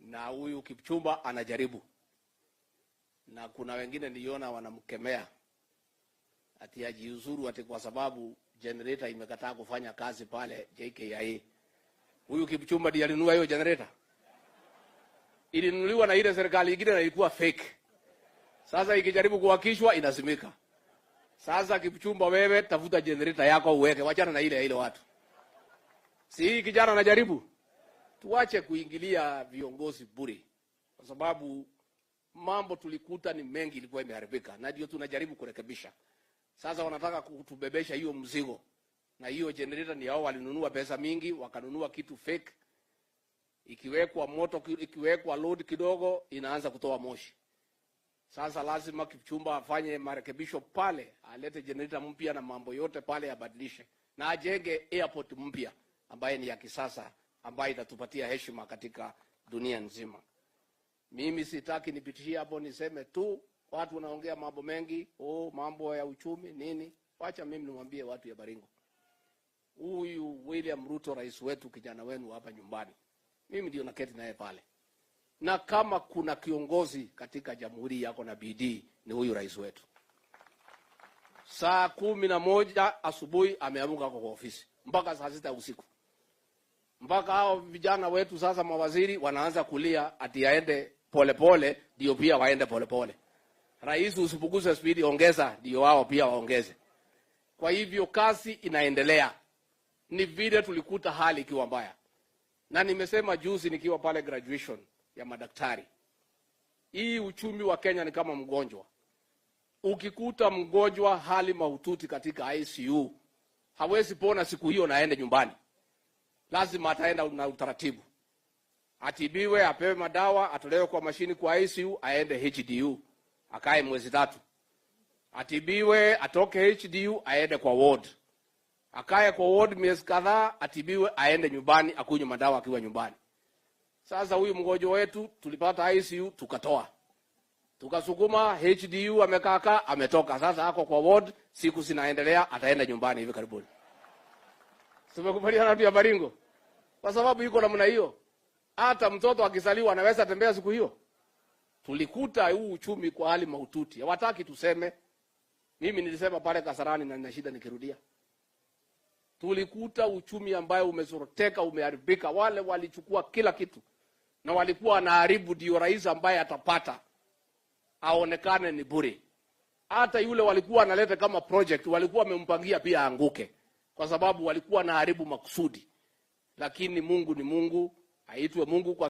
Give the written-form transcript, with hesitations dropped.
na huyu Kipchumba anajaribu, na kuna wengine niliona wanamkemea ati ajiuzuru ati kwa sababu generator imekataa kufanya kazi pale JKIA. Huyu Kipchumba ndiye alinunua hiyo generator. Ilinunuliwa na ile serikali nyingine na ilikuwa fake. Sasa ikijaribu kuhakishwa inasimika. Sasa Kipchumba, wewe tafuta generator yako uweke, wachana na ile watu. Si kijana anajaribu. Tuache kuingilia viongozi bure, kwa sababu mambo tulikuta ni mengi ilikuwa imeharibika, na ndio tunajaribu kurekebisha. Sasa wanataka kutubebesha hiyo mzigo, na hiyo generator ni hao walinunua pesa mingi, wakanunua kitu fake. Ikiwekwa moto, ikiwekwa load kidogo inaanza kutoa moshi. Sasa lazima Kipchumba afanye marekebisho pale, alete generator mpya na mambo yote pale abadilishe, na ajenge airport mpya ambaye ni ya kisasa, ambaye itatupatia heshima katika dunia nzima. Mimi sitaki nipitishie hapo niseme tu watu wanaongea mambo mengi, mambo ya uchumi nini. Wacha mimi nimwambie watu ya Baringo. Huyu William Ruto, rais wetu, kijana wenu hapa nyumbani, mimi ndio naketi naye pale. Na kama kuna kiongozi katika jamhuri yako na bidii, ni huyu rais wetu. Saa 11 asubuhi ameamka kwa ofisi mpaka saa 6 usiku. Mpaka hao vijana wetu sasa mawaziri wanaanza kulia ati aende polepole, ndio pia waende polepole. Rais, usipunguze speed, ongeza, ndio wao pia waongeze. Kwa hivyo kazi inaendelea. Ni vile tulikuta hali ikiwa mbaya. Na nimesema juzi nikiwa pale graduation ya madaktari, hii uchumi wa Kenya ni kama mgonjwa. Ukikuta mgonjwa hali mahututi katika ICU, hawezi pona siku hiyo na aende nyumbani. Lazima ataenda na utaratibu. Atibiwe, apewe madawa, atolewe kwa mashini kwa ICU, aende HDU, akae mwezi 3. Atibiwe, atoke HDU, aende kwa ward. Akae kwa ward miezi kadhaa, atibiwe, aende nyumbani, akunywe madawa akiwa nyumbani. Sasa huyu mgonjwa wetu tulipata ICU tukatoa. Tukasukuma HDU, amekaa ametoka. Sasa ako kwa ward, siku zinaendelea, ataenda nyumbani hivi karibuni. Tumekubaliana pia Baringo. Kwa sababu yuko namna hiyo, hata mtoto akizaliwa anaweza tembea siku hiyo. Tulikuta huu uchumi kwa hali mahututi. Hawataki tuseme. Mimi nilisema pale Kasarani na nina shida nikirudia. Tulikuta uchumi ambayo umezoroteka, umeharibika. Wale walichukua kila kitu. Na walikuwa wanaharibu, ndio rais ambaye atapata aonekane ni bure. Hata yule walikuwa analeta kama project, walikuwa wamempangia pia anguke. Kwa sababu walikuwa wanaharibu makusudi. Lakini Mungu ni Mungu, aitwe Mungu kwa